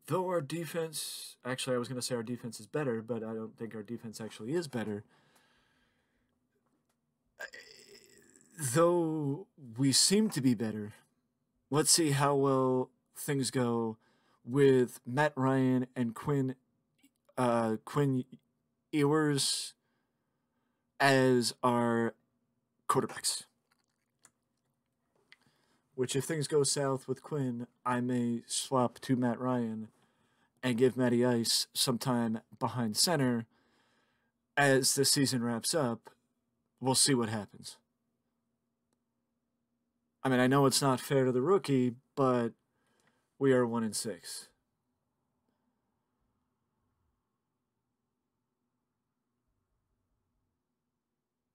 Though our defense, actually, I was going to say our defense is better, but I don't think our defense actually is better. Though we seem to be better, let's see how well things go with Matt Ryan and Quinn Ewers as our quarterbacks. Which, if things go south with Quinn, I may swap to Matt Ryan and give Matty Ice some time behind center as the season wraps up. We'll see what happens. I mean, I know it's not fair to the rookie, but we are 1-6.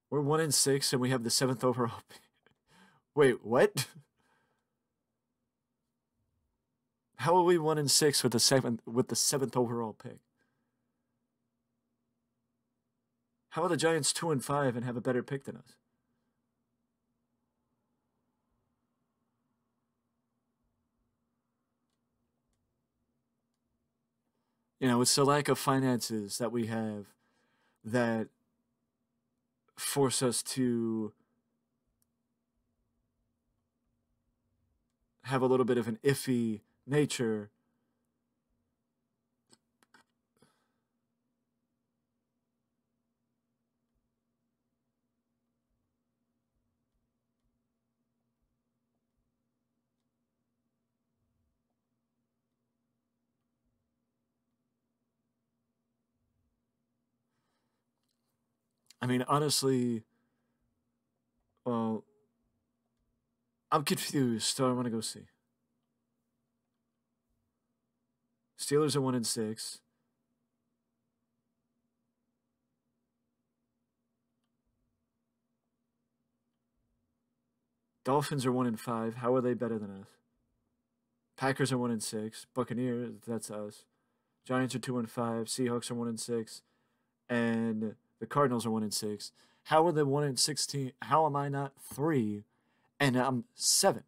We're 1-6, and we have the 7th overall. Wait, what? How are we 1-6 with the seventh overall pick? How are the Giants 2-5 and have a better pick than us? You know, it's the lack of finances that we have that force us to have a little bit of an iffy nature. I mean, honestly, well, I'm confused, so I want to go see. Steelers are 1-6. Dolphins are 1-5. How are they better than us? Packers are 1-6. Buccaneers, that's us. Giants are 2-5. Seahawks are 1-6, and the Cardinals are 1-6. How are they 1-16? How am I not 3, and I'm 7?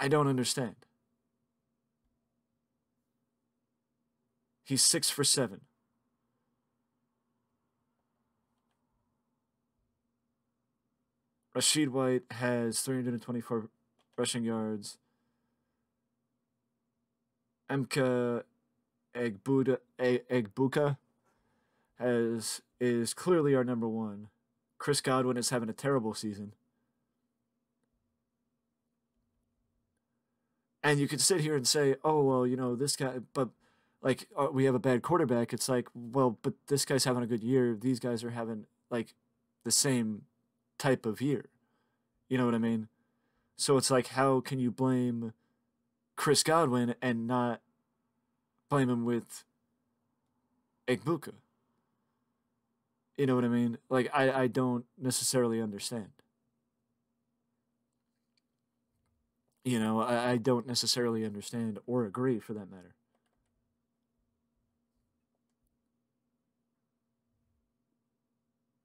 I don't understand. He's 6 for 7. Rashid White has 324 rushing yards. Emka Egbuka is clearly our number 1. Chris Godwin is having a terrible season. And you could sit here and say, oh, well, you know, this guy, but like, we have a bad quarterback. It's like, well, but this guy's having a good year. These guys are having, like, the same type of year. You know what I mean? So it's like, how can you blame Chris Godwin and not blame him with Egbuka? You know what I mean? Like, I don't necessarily understand. You know, I don't necessarily understand or agree for that matter.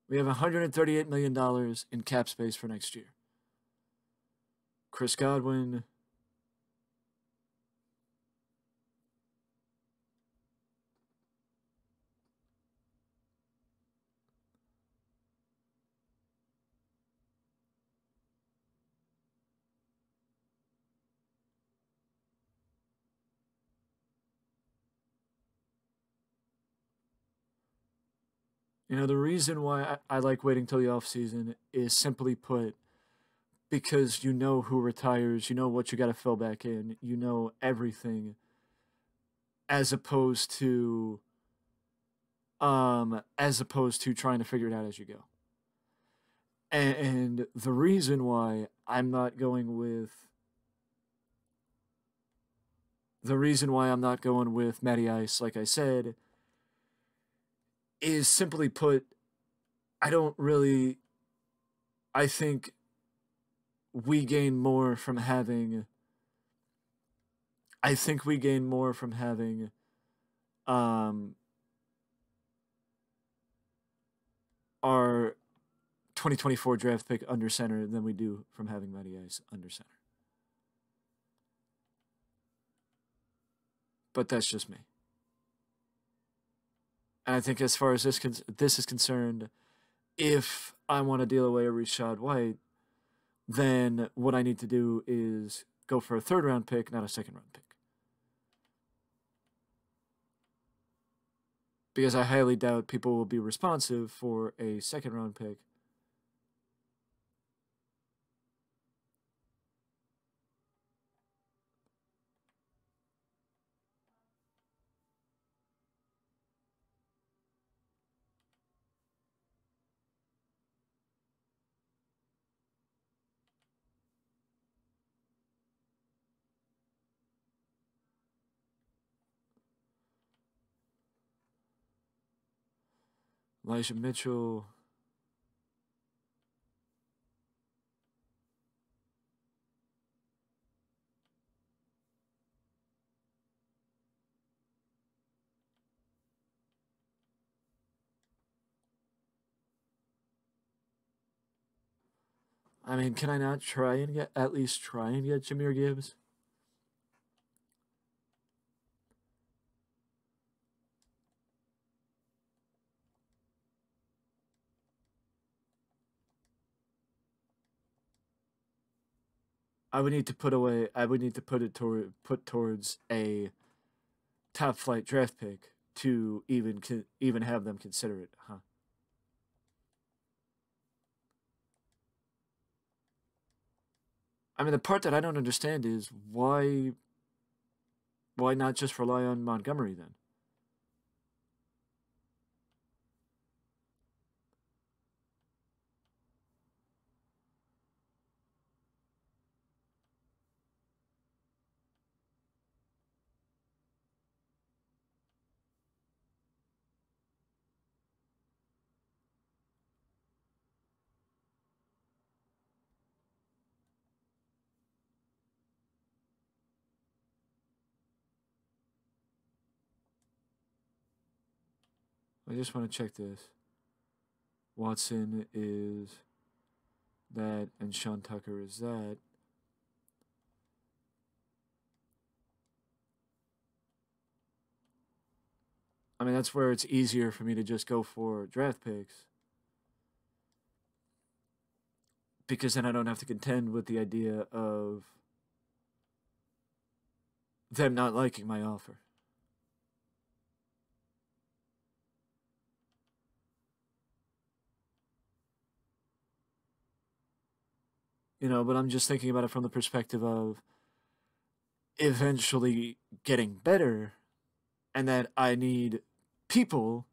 We have $138 million in cap space for next year. Chris Godwin. You know, the reason why I like waiting till the offseason is simply put because you know who retires, you know what you got to fill back in, you know everything, as opposed to trying to figure it out as you go. And the reason why I'm not going with Matty Ice, like I said, is simply put, I don't really. I think we gain more from having. I think we gain more from having our 2024 draft pick under center than we do from having Matty Ice under center. but that's just me. And I think as far as this is concerned, if I want to deal away a Rashad White, then what I need to do is go for a third round pick, not a second round pick. Because I highly doubt people will be responsive for a second round pick. Elijah Mitchell. I mean, can I not try and get at least try and get Jahmyr Gibbs? I would need to put away. I would need to put towards a top flight draft pick to even have them consider it, huh? I mean, the part that I don't understand is why not just rely on Montgomery then? I just want to check this. Watson is that, and Sean Tucker is that. I mean, that's where it's easier for me to just go for draft picks. Because then I don't have to contend with the idea of them not liking my offer. You know, but I'm just thinking about it from the perspective of eventually getting better and that I need people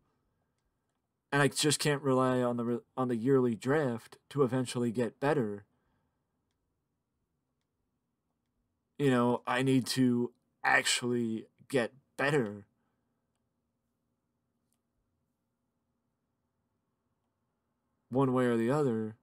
and I just can't rely on the yearly draft to eventually get better. You know, I need to actually get better. One way or the other.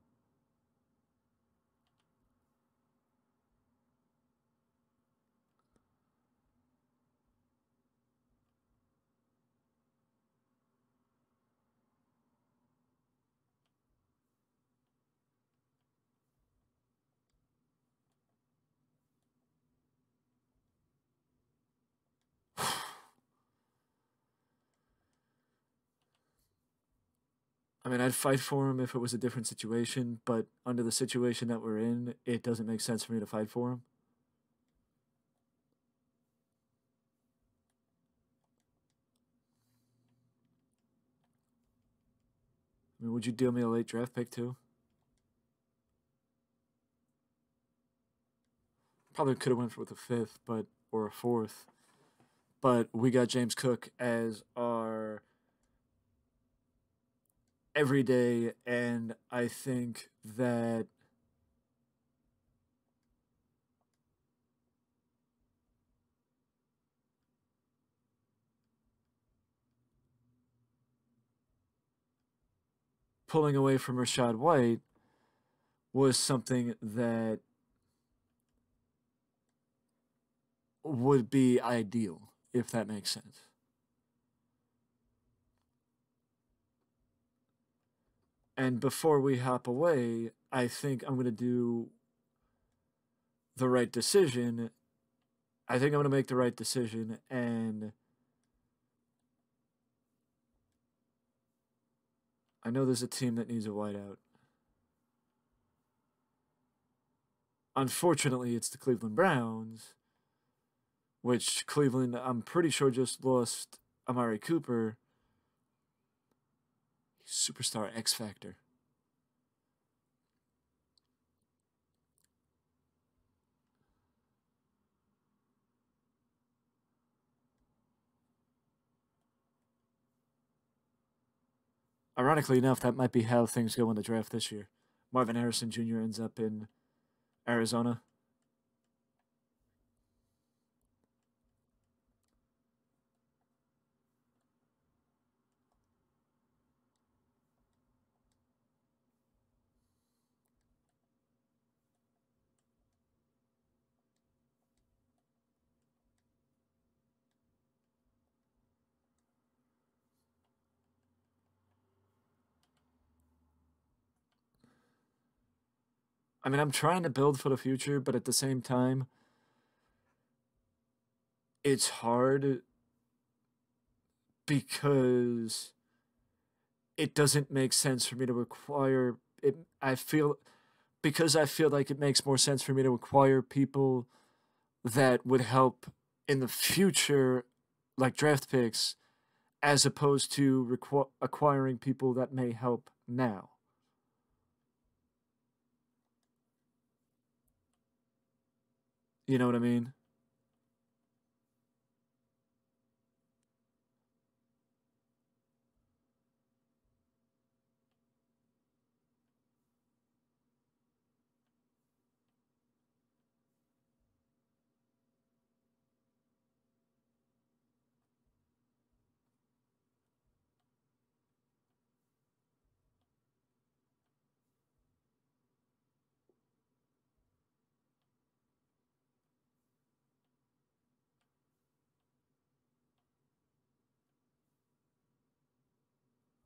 I mean, I'd fight for him if it was a different situation, but under the situation that we're in, it doesn't make sense for me to fight for him. I mean, would you deal me a late draft pick too? Probably could have went with a fifth, but or a fourth. But we got James Cook as our everyday, and I think that pulling away from Rashad White was something that would be ideal, if that makes sense. And before we hop away, I think I'm going to do the right decision. I think I'm gonna make the right decision, and I know there's a team that needs a wideout. Unfortunately, it's the Cleveland Browns, which Cleveland, I'm pretty sure, just lost Amari Cooper, superstar X Factor. Ironically enough, that might be how things go in the draft this year. Marvin Harrison Jr. ends up in Arizona. I mean, I'm trying to build for the future, but at the same time, it's hard because it doesn't make sense for me to acquire it. I feel because I feel like it makes more sense for me to acquire people that would help in the future, like draft picks, as opposed to acquiring people that may help now. You know what I mean?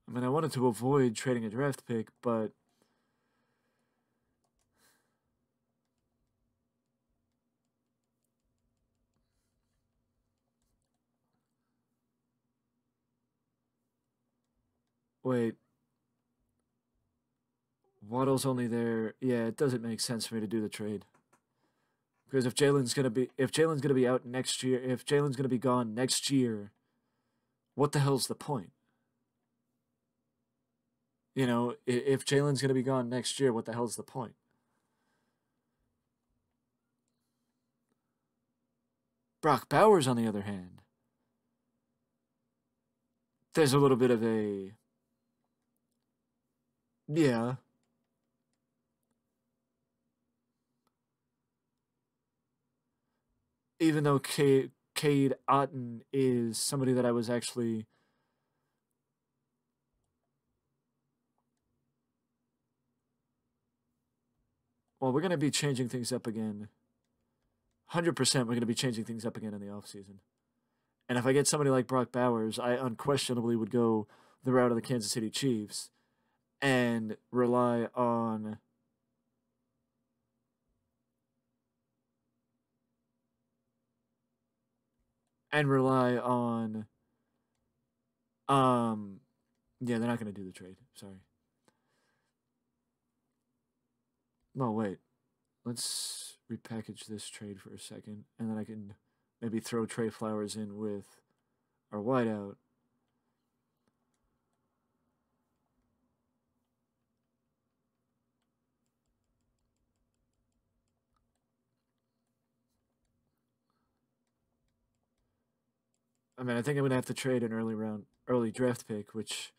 I mean, I wanted to avoid trading a draft pick, but wait, Waddle's only there. Yeah, it doesn't make sense for me to do the trade because if Jalen's gonna be out next year, if Jalen's gonna be gone next year, what the hell's the point? You know, if Jalen's gonna be gone next year, what the hell's the point? Brock Bowers, on the other hand, there's a little bit of a yeah. Even though Cade Otton is somebody that I was actually well, we're gonna be changing things up again. 100%, we're gonna be changing things up again in the offseason. And if I get somebody like Brock Bowers, I unquestionably would go the route of the Kansas City Chiefs and rely on um yeah, they're not going to do the trade. Sorry. No, wait. Let's repackage this trade for a second and then I can maybe throw Trey Flowers in with our wideout. I mean, I think I'm going to have to trade an early draft pick, which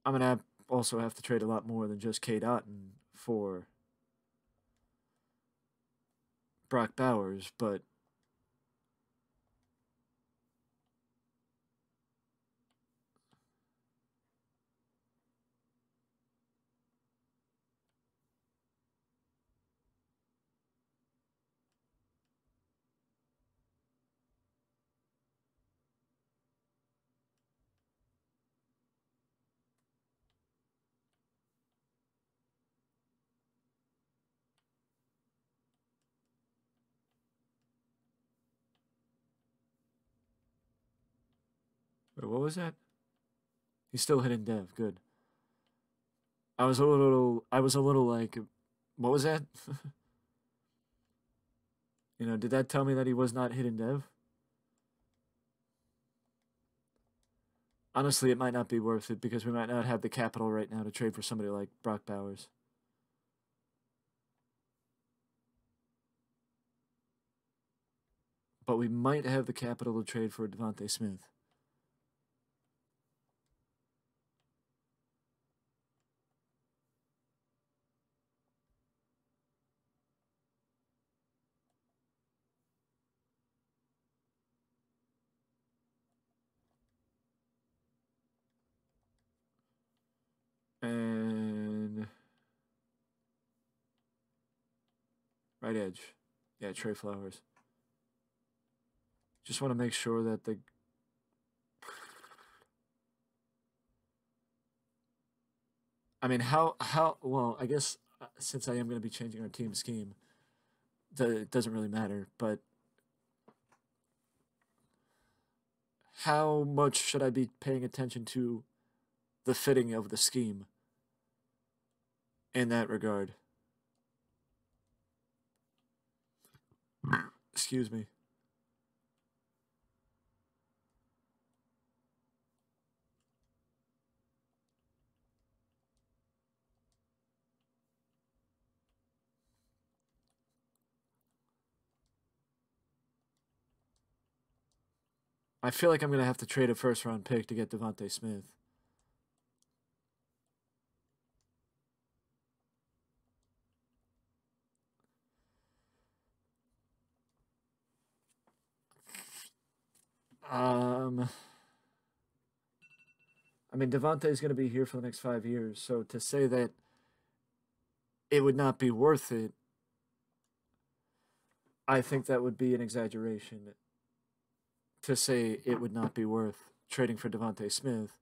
I'm going to also have to trade a lot more than just Cade Otton for Brock Bowers, but Wait, what was that? He's still hitting Dev. Good. I was a little like, what was that? Did that tell me that he was not hitting Dev? Honestly, it might not be worth it because we might not have the capital right now to trade for somebody like Brock Bowers. But we might have the capital to trade for Devontae Smith. And right edge. Yeah, Trey Flowers. Just want to make sure that the I mean, well, I guess since I am going to be changing our team scheme, it doesn't really matter, but how much should I be paying attention to the fitting of the scheme in that regard? Excuse me. I feel like I'm going to have to trade a first round pick to get Devontae Smith. I mean, Devontae is going to be here for the next 5 years, so to say that it would not be worth it, I think that would be an exaggeration. To say it would not be worth trading for Devontae Smith,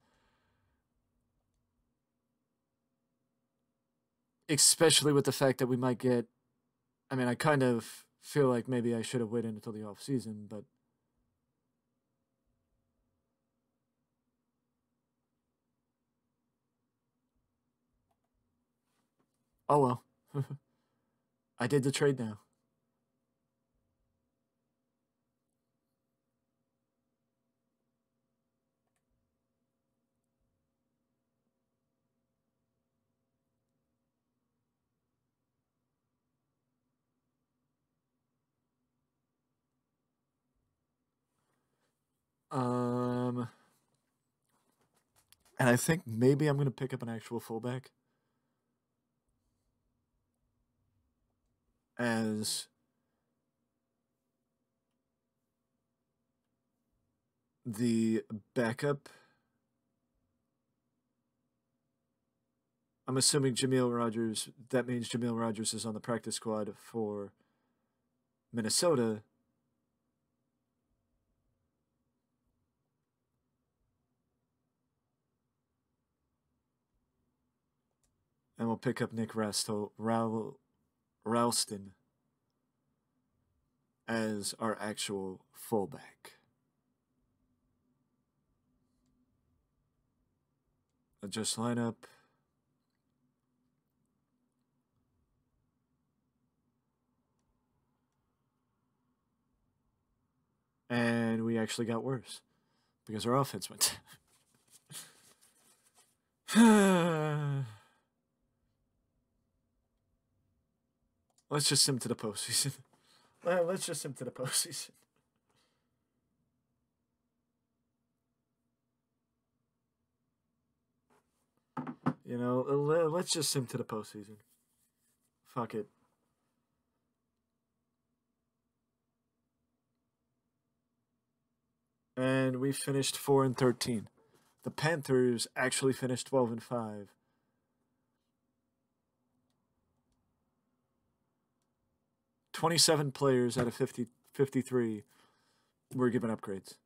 especially with the fact that we might get. I mean, I kind of feel like maybe I should have waited until the off season, but oh well. I did the trade now. Um, and I think maybe I'm gonna pick up an actual fullback as the backup. I'm assuming Jameel Rogers. That means Jameel Rogers is on the practice squad for Minnesota. And we'll pick up Nick Ralston as our actual fullback. Adjust lineup. And we actually got worse because our offense went. Let's just sim to the postseason. Let's just sim to the postseason. Let's just sim to the postseason. Fuck it. And we finished 4-13. The Panthers actually finished 12-5. "27 players out of 53 were given upgrades.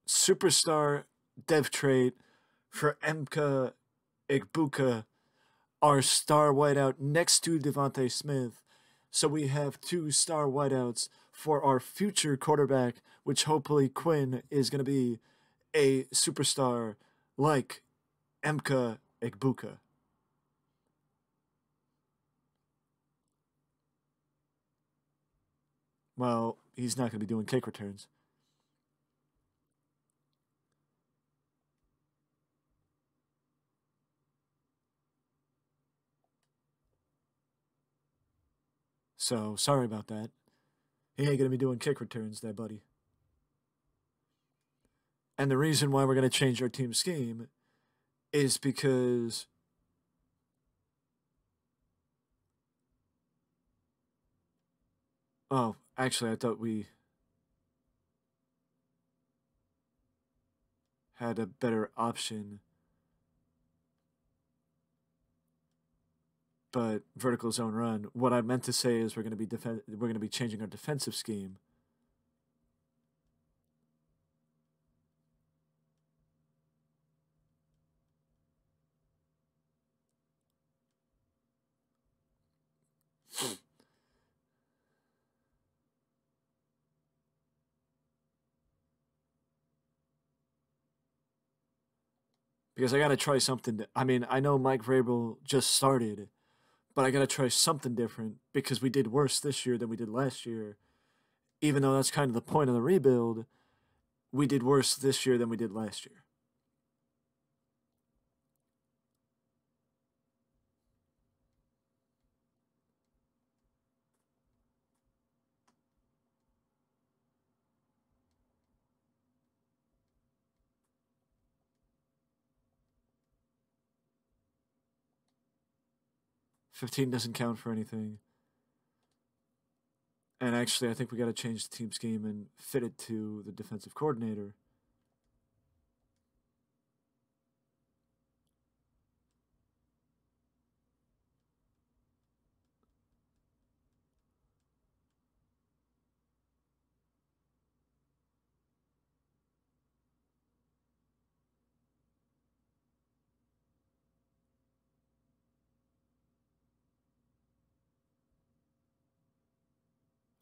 Superstar dev trade for Emka Igbuka our star wideout next to Devontae Smith. So we have two star wideouts for our future quarterback, which hopefully Quinn is going to be a superstar like Emka Egbuka. Well, he's not going to be doing kick returns. So sorry about that. He ain't going to be doing kick returns there, buddy. And the reason why we're going to change our team scheme is because oh, actually I thought we had a better option. But vertical zone run. What I meant to say is we're going to be changing our defensive scheme. Because I got to try something. I mean, I know Mike Vrabel just started, but I got to try something different because we did worse this year than we did last year. Even though that's kind of the point of the rebuild, we did worse this year than we did last year. $15 doesn't count for anything. And actually, I think we got to change the team scheme and fit it to the defensive coordinator.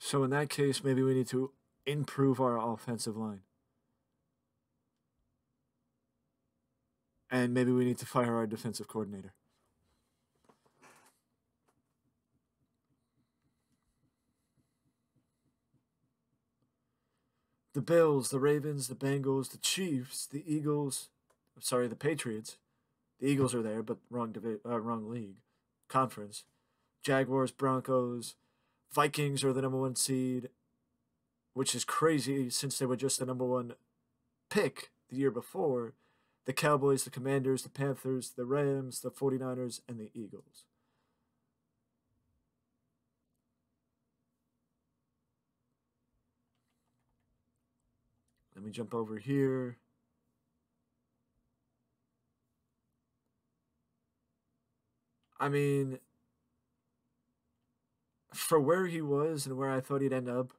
So in that case, maybe we need to improve our offensive line. And maybe we need to fire our defensive coordinator. The Bills, the Ravens, the Bengals, the Chiefs, the Eagles. Sorry, the Patriots. The Eagles are there, but wrong league, conference. Jaguars, Broncos, Vikings are the number one seed, which is crazy since they were just the number one pick the year before. The Cowboys, the Commanders, the Panthers, the Rams, the 49ers, and the Eagles. Let me jump over here. I mean, for where he was and where I thought he'd end up,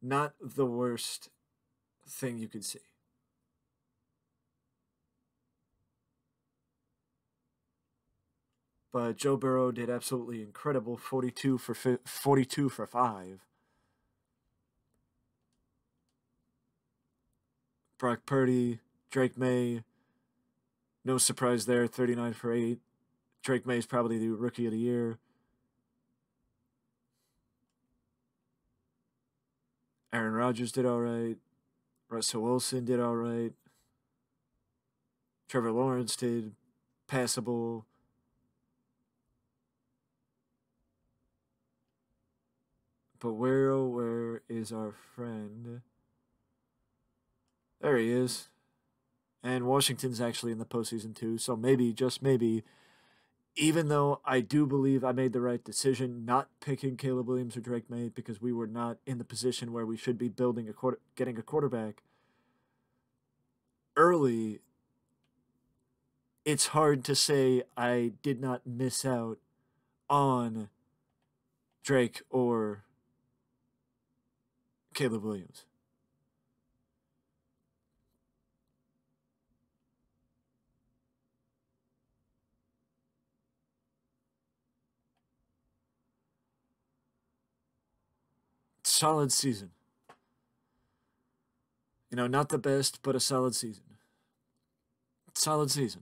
not the worst thing you could see. But Joe Burrow did absolutely incredible, 42 for 5. Brock Purdy, Drake May, no surprise there, 39 for 8. Drake May is probably the rookie of the year. Aaron Rodgers did all right. Russell Wilson did all right. Trevor Lawrence did passable. But where is our friend? There he is. And Washington's actually in the postseason too, so maybe, just maybe, even though I do believe I made the right decision not picking Caleb Williams or Drake May because we were not in the position where we should be getting a quarterback early, it's hard to say I did not miss out on Drake or Caleb Williams. solid season. You know, not the best, but a solid season. Solid season.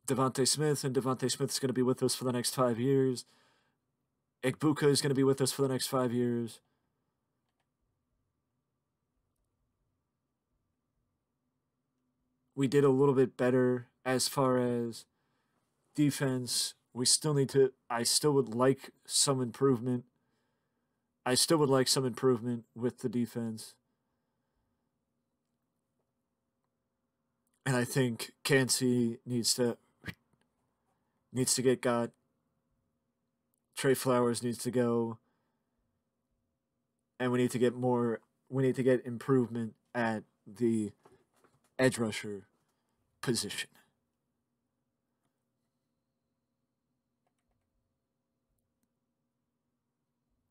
Devontae Smith, and Devontae Smith's going to be with us for the next 5 years. Ekbuka is going to be with us for the next 5 years. We did a little bit better as far as defense. We still need to. I still would like some improvement. I still would like some improvement with the defense. And I think Kancey needs to get got. Trey Flowers needs to go. And we need to get more. We need to get improvement at the edge rusher position.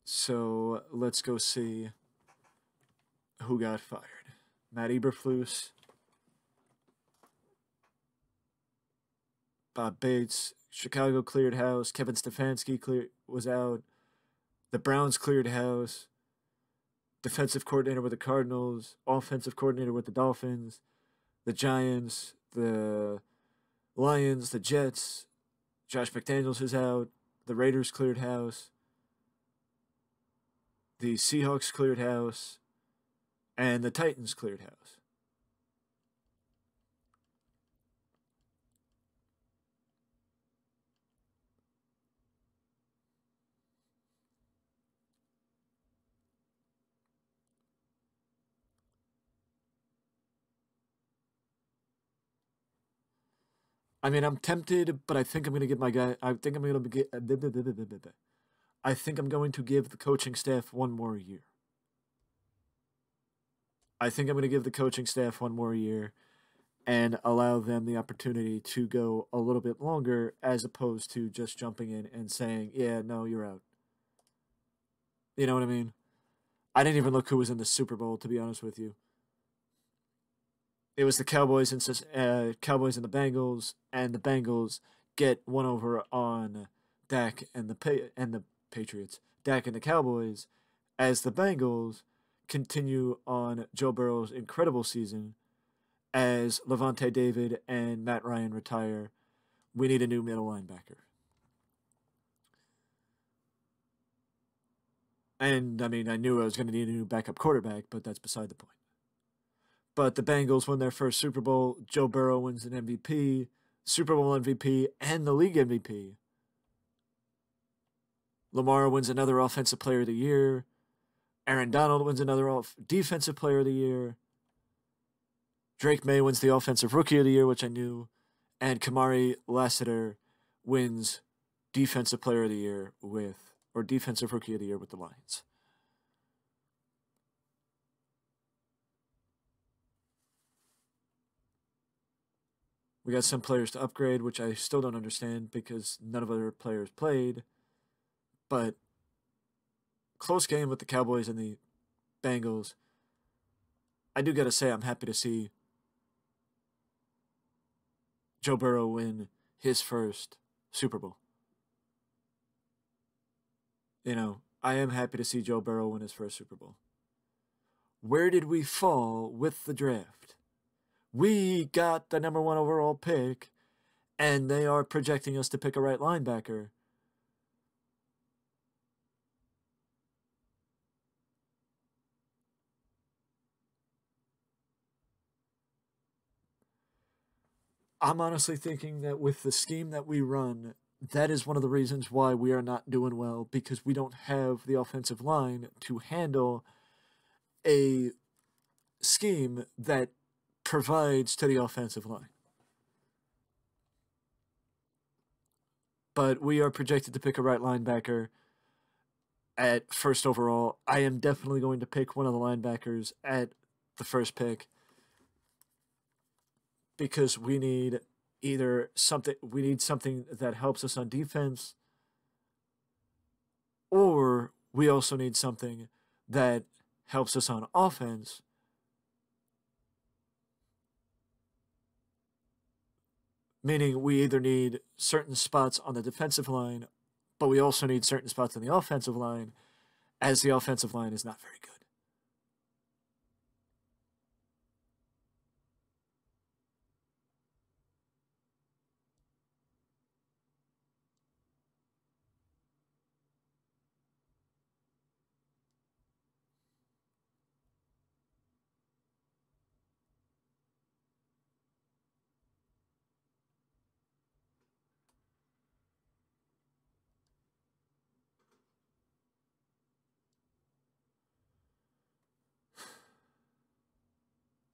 So let's go see who got fired. Matt Eberflus, Bob Bates, Chicago cleared house. Kevin Stefanski was out. The Browns cleared house. Defensive coordinator with the Cardinals. Offensive coordinator with the Dolphins. The Giants. The Lions. The Jets. Josh McDaniels is out. The Raiders cleared house. The Seahawks cleared house. And the Titans cleared house. I mean, I'm tempted, but I think I'm going to give my guy. I think I'm going to get. I think I'm going to give the coaching staff one more year. I think I'm going to give the coaching staff one more year and allow them the opportunity to go a little bit longer as opposed to just jumping in and saying, yeah, no, you're out. You know what I mean? I didn't even look who was in the Super Bowl, to be honest with you. It was the Cowboys and the Bengals, and the Bengals get one over on Dak and the Patriots. Dak and the Cowboys, as the Bengals continue on Joe Burrow's incredible season, as Levante David and Matt Ryan retire. We need a new middle linebacker. And, I mean, I knew I was going to need a new backup quarterback, but that's beside the point. But the Bengals win their first Super Bowl. Joe Burrow wins an MVP, Super Bowl MVP, and the league MVP. Lamar wins another Offensive Player of the Year. Aaron Donald wins another Defensive Player of the Year. Drake May wins the Offensive Rookie of the Year, which I knew. And Kamari Lassiter wins Defensive Player of the Year or Defensive Rookie of the Year with the Lions. We got some players to upgrade, which I still don't understand because none of other players played. But close game with the Cowboys and the Bengals. I do got to say I'm happy to see Joe Burrow win his first Super Bowl. You know, I am happy to see Joe Burrow win his first Super Bowl. Where did we fall with the draft? We got the number 1 overall pick, and they are projecting us to pick a right linebacker. I'm honestly thinking that with the scheme that we run, that is one of the reasons why we are not doing well, because we don't have the offensive line to handle a scheme that provides to the offensive line. But we are projected to pick a right linebacker at first overall. I am definitely going to pick one of the linebackers at the first pick because we need something that helps us on defense, or we also need something that helps us on offense. Meaning we either need certain spots on the defensive line, but we also need certain spots on the offensive line. as the offensive line is not very good.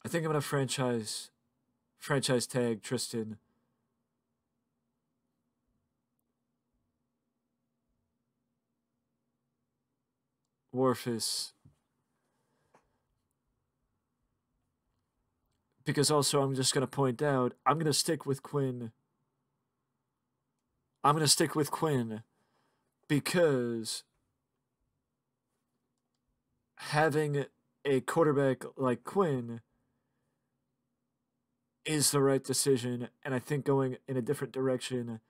I think I'm gonna franchise tag Tristan Warfus, because also I'm just gonna point out I'm gonna stick with Quinn. I'm gonna stick with Quinn because having a quarterback like Quinn is the right decision, and I think going in a different direction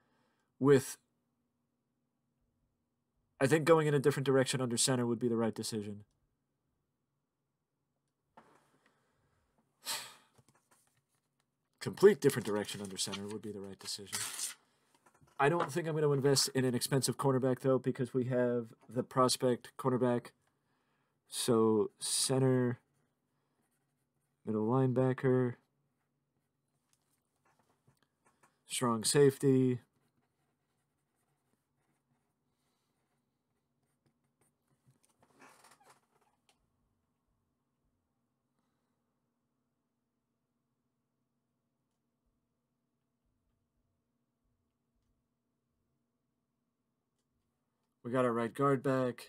with I think going in a different direction under center would be the right decision. Complete different direction under center would be the right decision. I don't think I'm going to invest in an expensive cornerback, though, because we have the prospect cornerback. So, center, middle linebacker, strong safety. We got our right guard back.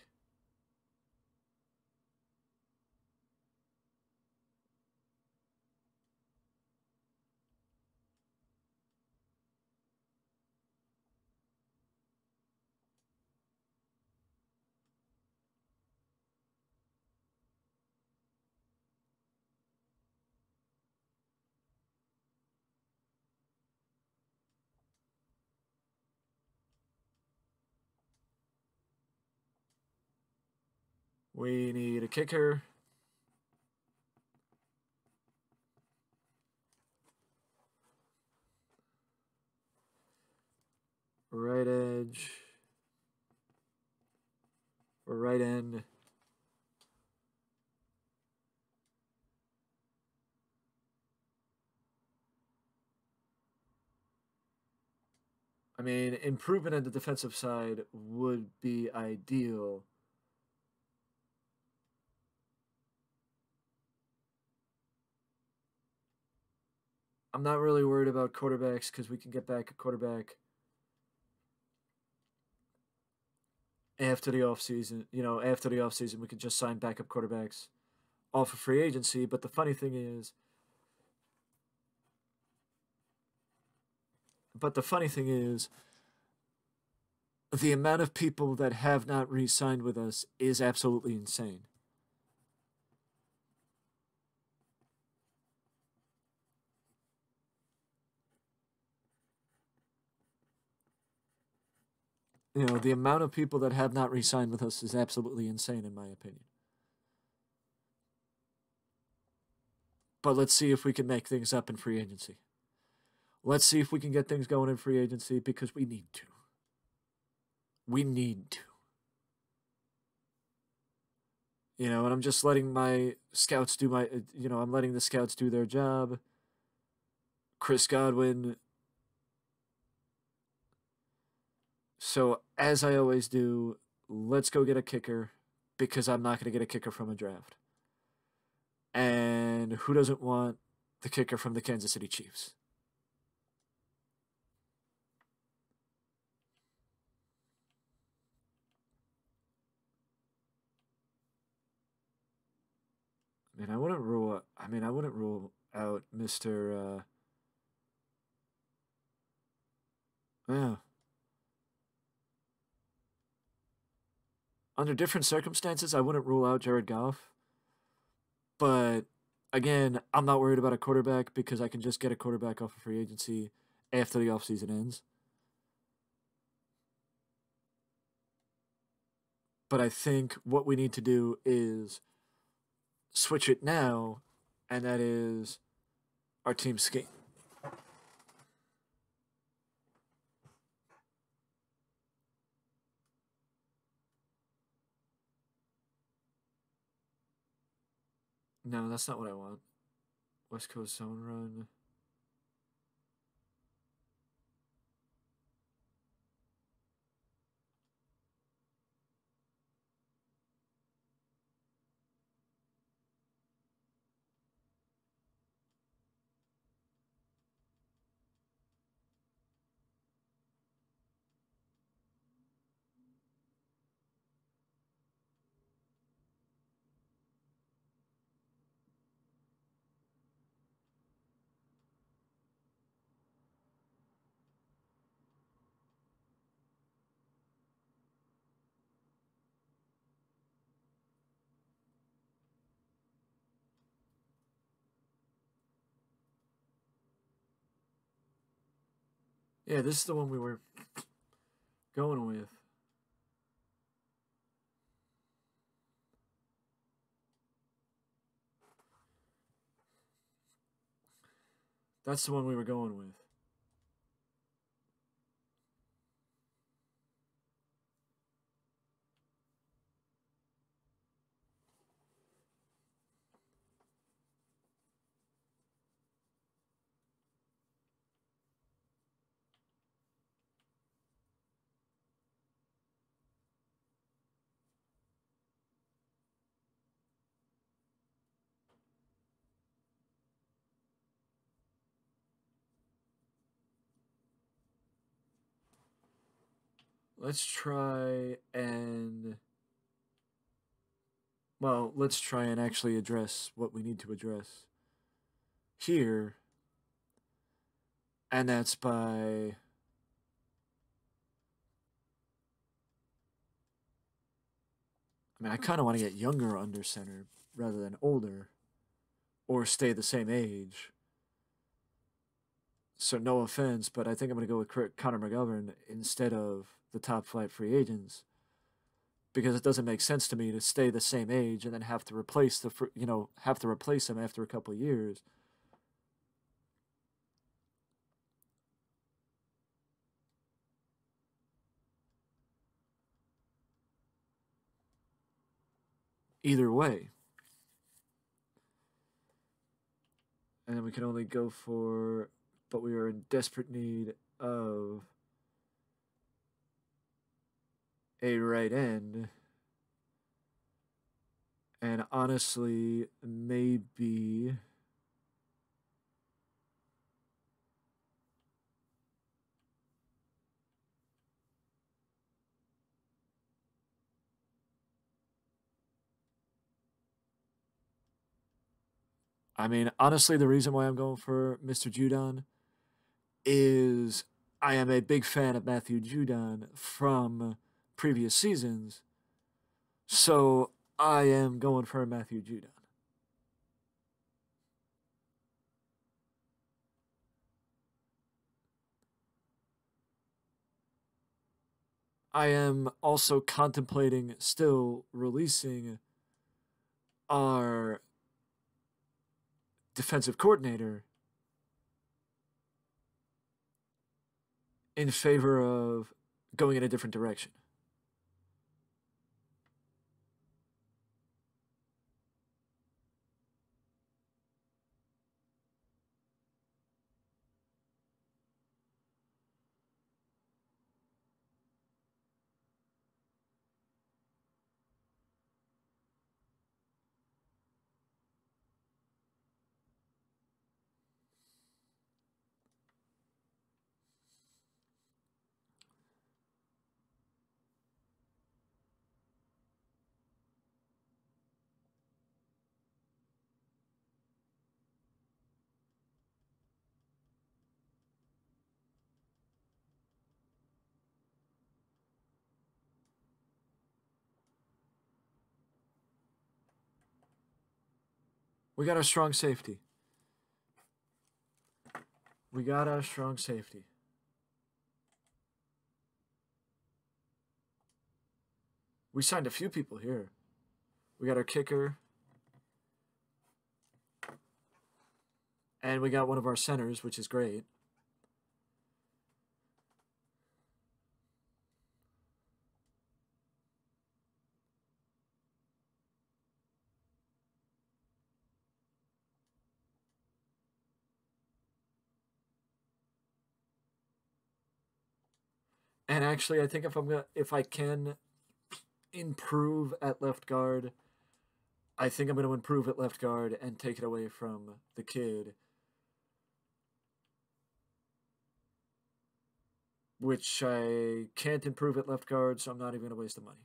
We need a kicker. Right edge. Or right end. I mean, improvement on the defensive side would be ideal. I'm not really worried about quarterbacks because we can get back a quarterback after the offseason. After the offseason, we could just sign backup quarterbacks off of free agency. But the funny thing is, the amount of people that have not re-signed with us is absolutely insane. The amount of people that have not re-signed with us is absolutely insane, in my opinion. But let's see if we can make things up in free agency. Let's see if we can get things going in free agency because we need to. We need to. And I'm just letting my scouts do I'm letting the scouts do their job. Chris Godwin. So, as I always do, let's go get a kicker because I'm not going to get a kicker from a draft. And who doesn't want the kicker from the Kansas City Chiefs? I wouldn't rule out Mr. Yeah. Under different circumstances, I wouldn't rule out Jared Goff. But again, I'm not worried about a quarterback because I can just get a quarterback off of free agency after the offseason ends. But I think what we need to do is switch it now, and that is our team scheme. No, that's not what I want. West Coast zone run. Yeah, this is the one we were going with. That's the one we were going with. Let's try and let's try and actually address what we need to address here, and that's by I kind of want to get younger under center rather than older, or stay the same age. So no offense, but I think I'm going to go with Connor McGovern instead of the top flight free agents because it doesn't make sense to me to stay the same age and then have to replace have to replace him after a couple of years. Either way, and then we can only go for, but we are in desperate need of a right end. And honestly, maybe. Honestly, the reason why I'm going for Mr. Judon is I am a big fan of Matthew Judon from previous seasons. So I am going for Matthew Judon. I am also contemplating still releasing our defensive coordinator in favor of going in a different direction. We got our strong safety. We got our strong safety. We signed a few people here. We got our kicker. And we got one of our centers, which is great. And actually, I think if I can improve at left guard, I think I'm gonna improve at left guard and take it away from the kid, which I can't improve at left guard, so I'm not even gonna waste the money.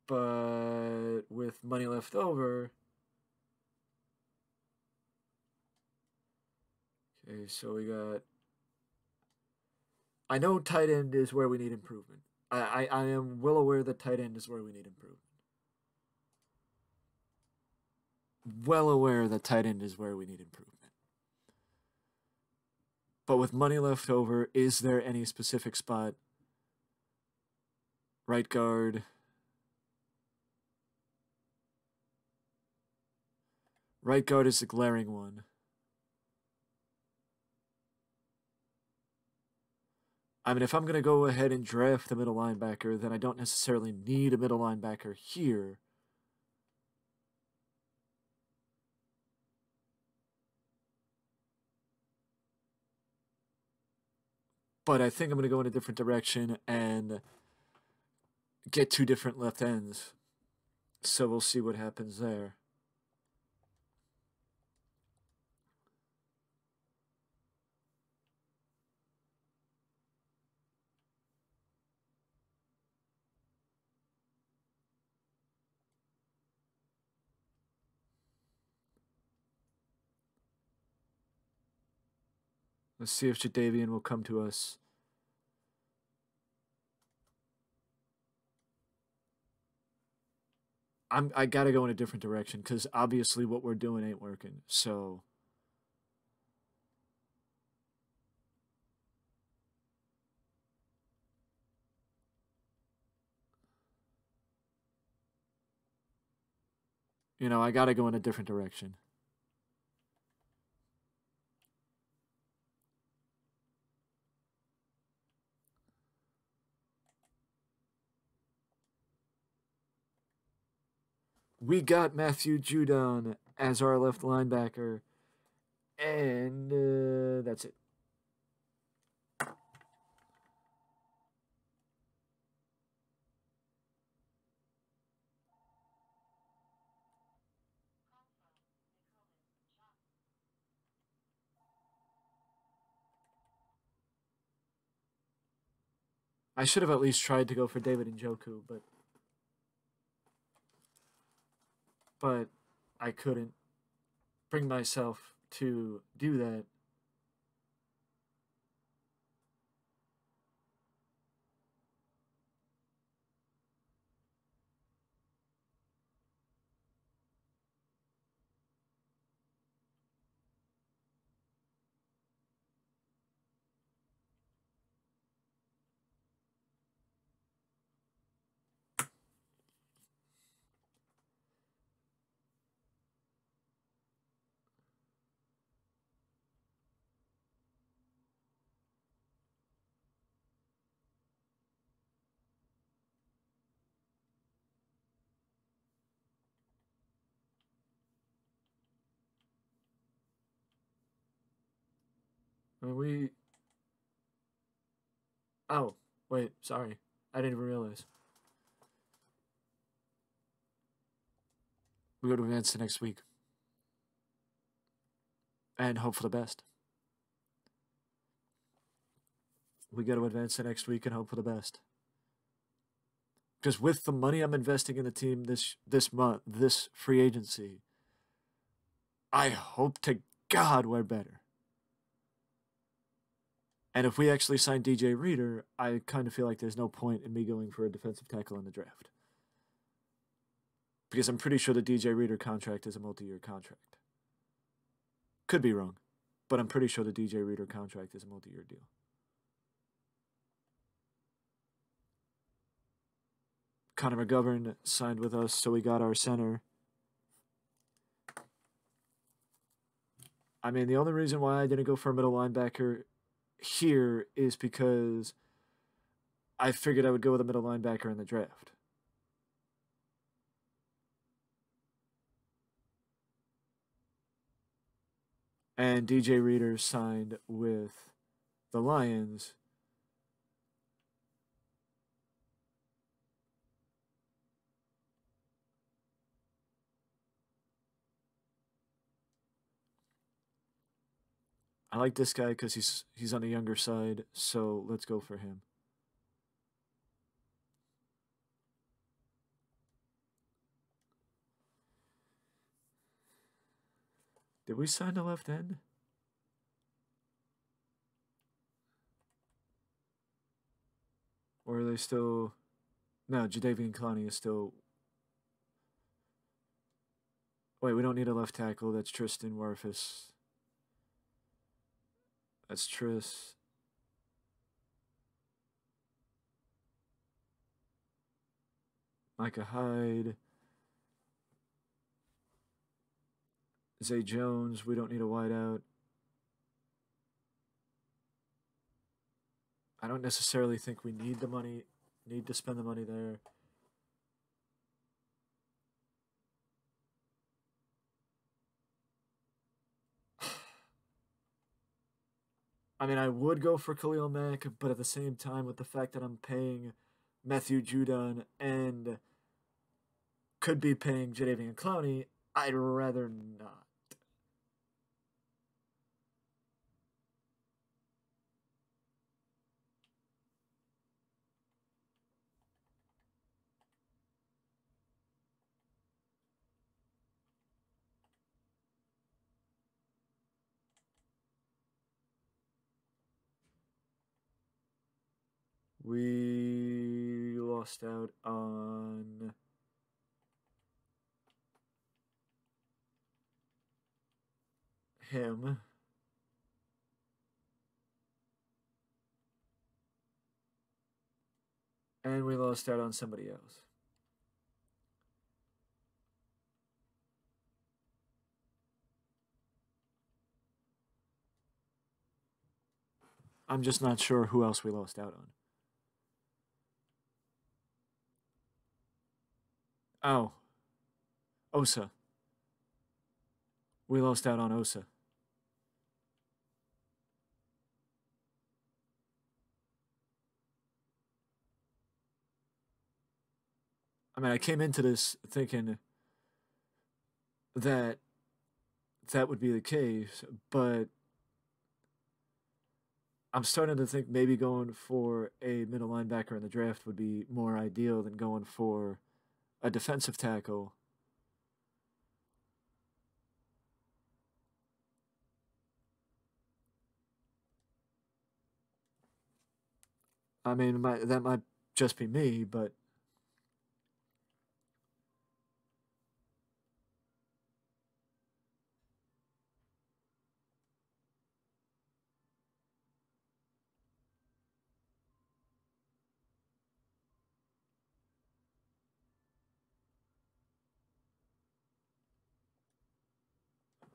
But with money left over, okay, so we got. I know tight end is where we need improvement. I am well aware that tight end is where we need improvement. Well aware that tight end is where we need improvement. But with money left over, is there any specific spot? Right guard. Right guard is the glaring one. I mean, if I'm going to go ahead and draft a middle linebacker, then I don't necessarily need a middle linebacker here. But I think I'm going to go in a different direction and get 2 different left ends. So we'll see what happens there. Let's see if Jadavian will come to us. I gotta go in a different direction because obviously what we're doing ain't working. So I gotta go in a different direction. We got Matthew Judon as our left linebacker, and that's it. I should have at least tried to go for David Njoku, but I couldn't bring myself to do that. We. Oh, wait, sorry. I didn't even realize. We go to advance the next week. And hope for the best. We got to advance the next week and hope for the best. Because with the money I'm investing in the team this month, this free agency, I hope to God we're better. And if we actually sign DJ Reader, I kind of feel like there's no point in me going for a defensive tackle in the draft. Because I'm pretty sure the DJ Reader contract is a multi-year contract. Could be wrong, but I'm pretty sure the DJ Reader contract is a multi-year deal. Connor McGovern signed with us, so we got our center. I mean, the only reason why I didn't go for a middle linebacker here is because I figured I would go with a middle linebacker in the draft. And DJ Reader signed with the Lions. I like this guy because he's on the younger side, so let's go for him. Did we sign the left end? Or are they still... No, Jadeveon Clowney is still... Wait, we don't need a left tackle. That's Tristan Wirfus. That's Tris. Micah Hyde. Zay Jones. We don't need a wideout. I don't necessarily think we need the money, need to spend the money there. I mean, I would go for Khalil Mack, but at the same time, with the fact that I'm paying Matthew Judon and could be paying Jadeveon Clowney, I'd rather not. We lost out on him. And we lost out on somebody else. I'm just not sure who else we lost out on. Oh. Osa. We lost out on Osa. I mean, I came into this thinking that that would be the case, but I'm starting to think maybe going for a middle linebacker in the draft would be more ideal than going for a defensive tackle. I mean, that might just be me, but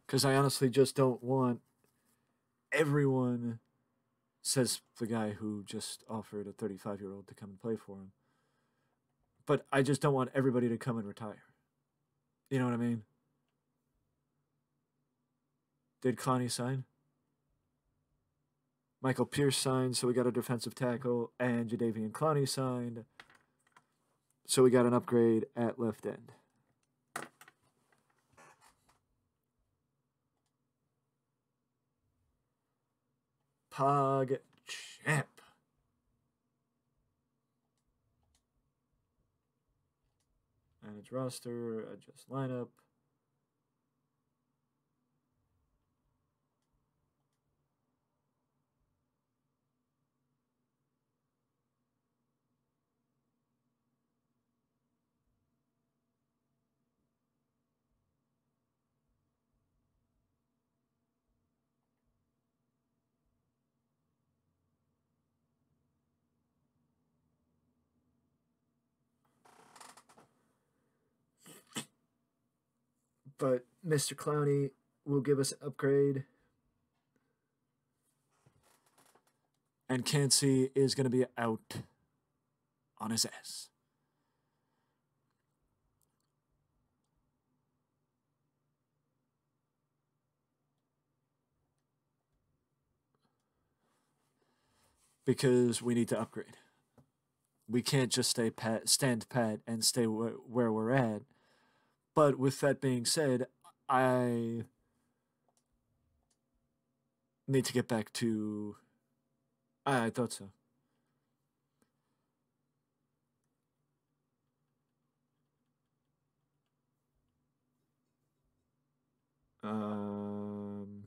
because I honestly just don't want everyone, says the guy who just offered a 35-year-old to come and play for him. But I just don't want everybody to come and retire. You know what I mean? Did Clowney sign? Michael Pierce signed, so we got a defensive tackle, and Jadeveon Clowney signed, so we got an upgrade at left end. Pog Champ. Manage roster, adjust lineup. But Mr. Clowney will give us an upgrade. And Cansey is going to be out on his ass. Because we need to upgrade. We can't just stand pat and stay where we're at. But with that being said, I need to get back to. I thought so. Um,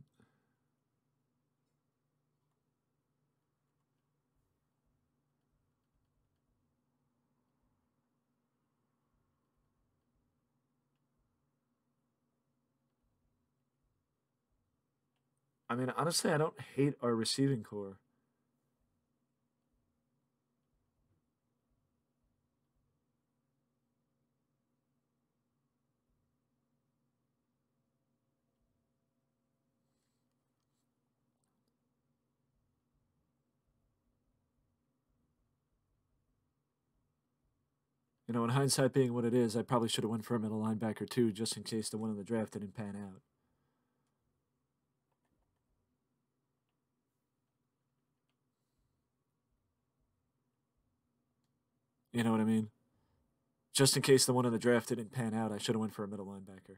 I mean, honestly, I don't hate our receiving core. You know, in hindsight being what it is, I probably should have went for a middle linebacker too, just in case the one in the draft didn't pan out. You know what I mean? Just in case the one in the draft didn't pan out, I should have went for a middle linebacker.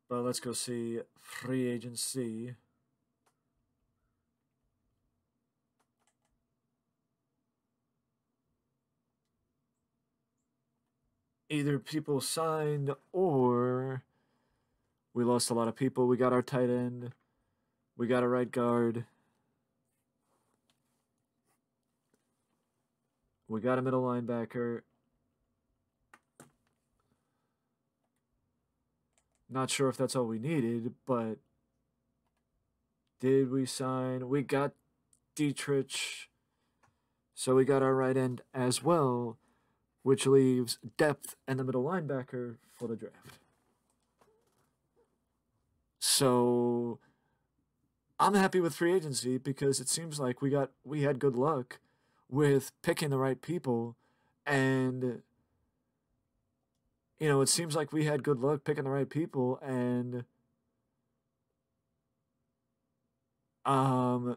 But let's go see free agency. Either people signed or we lost a lot of people. We got our tight end. We got a right guard. We got a middle linebacker. Not sure if that's all we needed, but did we sign? We got Dietrich. So we got our right end as well, which leaves depth and the middle linebacker for the draft. So I'm happy with free agency because it seems like we had good luck with picking the right people, and you know, it seems like we had good luck picking the right people and um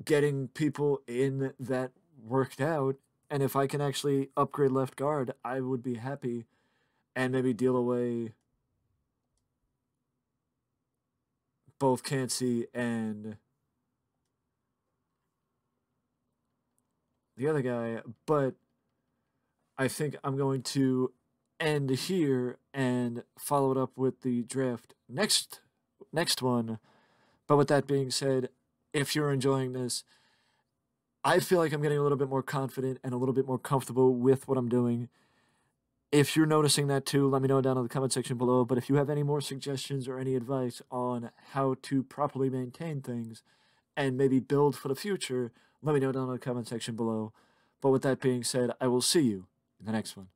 getting people in that worked out. And if I can actually upgrade left guard, I would be happy and maybe deal away both Cansey and the other guy. But I think I'm going to end here and follow it up with the draft next one. But with that being said, if you're enjoying this, I feel like I'm getting a little bit more confident and a little bit more comfortable with what I'm doing. If you're noticing that too, let me know down in the comment section below. But if you have any more suggestions or any advice on how to properly maintain things and maybe build for the future, let me know down in the comment section below. But with that being said, I will see you in the next one.